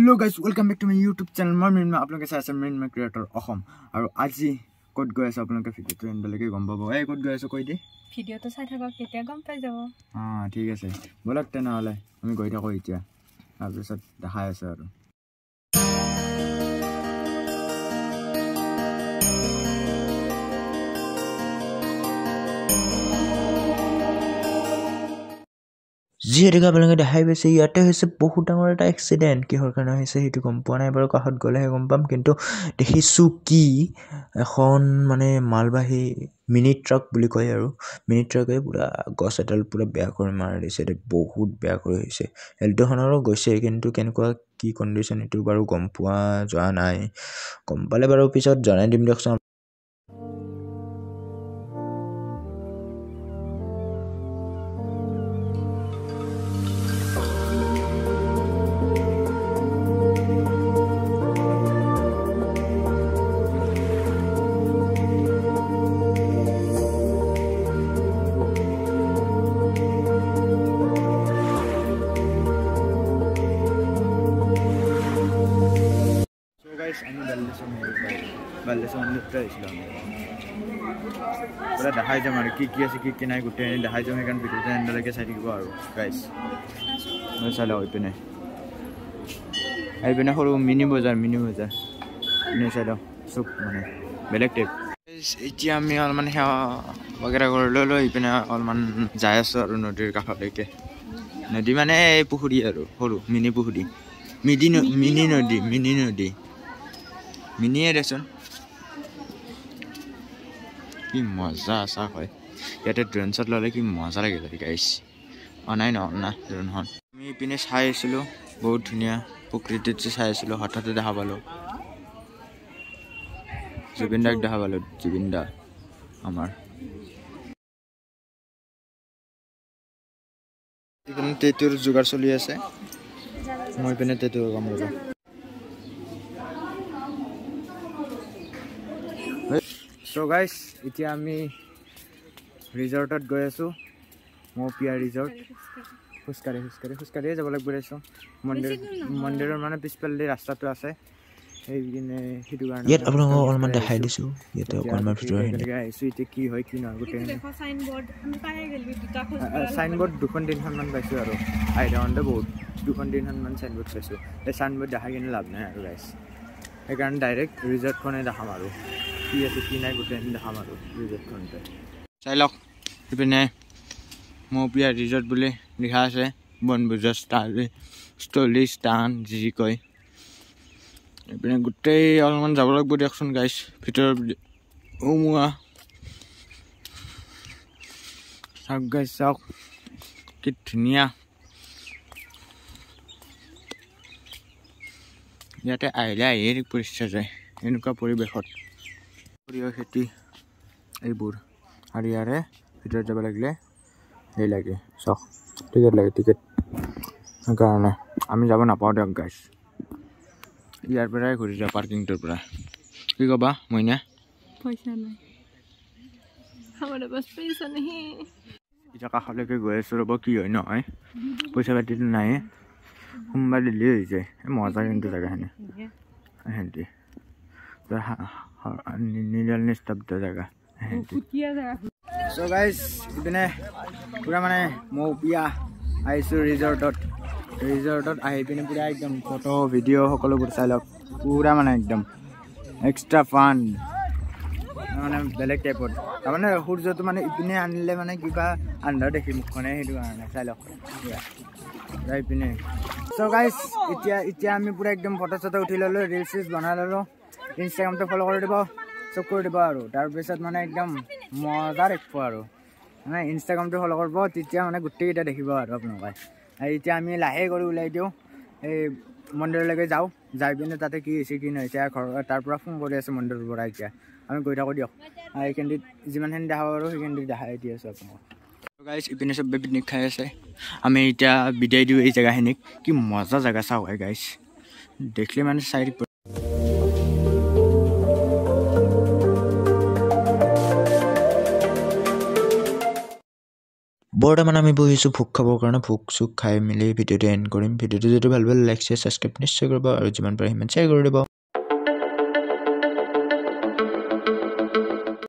Hello guys, welcome back to my YouTube channel. मैं आप लोगों के साथ मैं क्रिएटर अहम और आज कोड गए सब लोगों के वीडियो तो एंड लगे गम बाबू ए कोड गए सो कोई दे वीडियो तो साथ থাকক কেতিয়া গম পাই যাব हां ठीक আছে বলক তেনা হলে আমি গই থাকো ইতিয়া তাৰপিছত দেখাই আছে আৰু जिहेतुके আপোনালোকে দেখাই পাইছে ইয়াতে হৈছে বহুত ডাঙৰ এটা এক্সিডেণ্ট কিহৰ কাৰণে হৈছে সেইটো গম পোৱা নাই বাৰু কাষত গ'লেহে গম পাম কিন্তু দেখিছোঁ কি এখন মানে মালবাহী মিনি ট্ৰাক বুলি কয় আৰু মিনি ট্ৰাকে পুৰা গছ এডাল পুৰা বেয়া কৰি মাৰি দিছে বহুত বেয়া কৰি হৈছে এল্টোখনৰো গৈছে কিন্তু কেনেকুৱা কি কণ্ডিশ্যন এইটো বাৰু গম পোৱা যোৱা নাই গম পালে বাৰু পিছত জনাই দিম দিয়কচোন আমি বাল্লেশন লিফ্টে আইছিলাম পুৰা দেখাই যাম আৰু কি আছে কি নাই গুটে দেখাই যাম কাৰণ ভিডিওতে এন্ডলৈকে চাই থাকিব আৰু গাইস মই চালা ওইপিনে আইপিনে সৰু মিনি বজাৰ নে চালা সব মানে বেলেগ টাইপ এতিয়া আমি অলমান হেৱা বগেৰা কৰিলো ইপিনে অলমান যাই আছো আৰু নদীৰ কাষলৈকে নদী মানে এই পুখুৰী আৰু সৰু মিনি পুখুৰী মিনি নদী मिनी रेसन कि मजा आसा হয় ইয়াতে ড্ৰোন শট ললে কি মজা লাগে গাইস অনাই না ড্ৰোনখন আমি পিনে চাই আছিলো বহুত ধুনিয়া প্ৰকৃতিত চাই আছিলো হঠাতে দেখা পালো জুবিনদাক দেখা পালো জুবিনদা আমাৰ ইপিনে তেতুৰ যোগাৰ চলি আছে মই পিনে তেতুৰ কাম কৰো So guys, এতিয়া আমি ৰিজৰ্টত গৈ আছো মপিয়া ৰিজৰ্ট খুস্কাৰে যাব লাগিব ৰেছো মন্দিৰৰ মানে পিছফালে ৰাস্তাটো আছে এই কিনে হিটো কাৰণে ইয়াত আপোনাক অলমান দেখাই দিছো ইয়াতে অকনমান ভিতৰত আহিছো এতিয়া কি হয় কি নহয় গোটেই দেখো সাইনবোৰ্ড আমি পাই গেলি দুটা খোজ সাইনবোৰ্ড দুখন তিনখন মান পাইছো আৰু আইডাউনতে বহুত দুখন তিনখন মান সাইনবোৰ্ড পাইছো এই সাইনবোৰ্ড দেখা কিনে লাভ নাই আৰু গাইস সেইকাৰণে ডাইৰেক্ট ৰিজৰ্টখনে দেখাম আৰু কি আছে কি নাই গোটেই দেখাম আৰু ৰিজৰ্টখনতে চাই লওক ইপিনে মপিয়া ৰিজৰ্ট বুলি লিখা আছে বনভোজৰ স্থলী স্থান যি কয় ইপিনে গোটেই অলপমান যাব লাগিব দিয়কচোন গাইছ ভিতৰৰ মোৱা চাওক গাইছ চাওক কি ধুনীয়া ইয়াতে আহিলে আহিয়ে পৰিচয় যায় এনেকুৱা পৰিৱেশত সৰিয়হ খেতি এইবোৰ আৰু ইয়াৰে ভিতৰত যাব লাগিলে সেই লাগে চাওক টিকেট লাগে টিকেট সেইকাৰণে আমি যাব নাপাওঁ দিয়ক গাইছ ইয়াৰ পৰাই ঘূৰি যাওঁ পাৰ্কিংটোৰ পৰা কি ক'বা মইনা পইচা নাই আমাৰ বাস পইচা নাই এতিয়া কাষলৈকে গৈ আছোঁ ৰ'ব কি হয় নহয় পইচা পাতিটো নাই সোমবাৰ দিলে হৈ যায় মজা কিন্তু জেগাখিনি সেহেঁতি নিডাল নিস্তব্ধ জেগা চ' গাইজ ইপিনে পুৰা মানে মপিয়া আহিছোঁ ৰিজৰ্টত আহি পিনে পুৰা একদম ফটো ভিডিঅ' সকলোবোৰ চাই লওক পুৰা মানে একদম এক্সট্ৰা ফান মানে বেলেগ টাইপত তাৰমানে সূৰ্যটো মানে ইপিনে আনিলে মানে কিবা আন্ধাৰ দেখি মুখখনে সেইটো কাৰণে চাই লওক যাই পিনে চ' গাইজ এতিয়া আমি পুৰা একদম ফটো চটো উঠি ল'লোঁ ৰিলচ চিলচ বনাই ল'লোঁ ইনষ্টাগ্ৰামটো ফ'ল' কৰি দিব চব কৰি দিব আৰু তাৰপিছত মানে একদম মজা দেখিব আৰু মানে ইনষ্টাগ্ৰামটো ফ'ল' কৰিব তেতিয়া মানে গোটেইকেইটা দেখিব আৰু আপোনালোকে এতিয়া আমি লাহে কৰি ওলাই দিওঁ এই মন্দিৰলৈকে যাওঁ যাই পিনে তাতে কি হৈছে কি নহৈছে ঘৰ তাৰ পৰা ফোন কৰি আছে মন্দিৰৰ পৰা এতিয়া আমি গৈ থাকোঁ দিয়ক এইখিনিত যিমানখিনি দেখাব পাৰোঁ সেইখিনিত দেখাই দি আছোঁ আপোনালোকক গাইছ ইপিনে চবে পিকনিক খাই আছে আমি এতিয়া বিদায় দিওঁ এই জেগাখিনিক কি মজা জেগা চাওঁ হয় গাইছ দেখিলে মানে চাই বৰ্তমান আমি বহিছোঁ ভোগ খাবৰ কাৰণে ভোগ চোগ খাই মেলি ভিডিঅ'টো এণ্ড কৰিম ভিডিঅ'টো যদি ভাল লাইক শ্বেয়াৰ ছাবস্ক্ৰাইব নিশ্চয় কৰিব আৰু যিমান পাৰে সিমান শ্বেয়াৰ কৰি দিব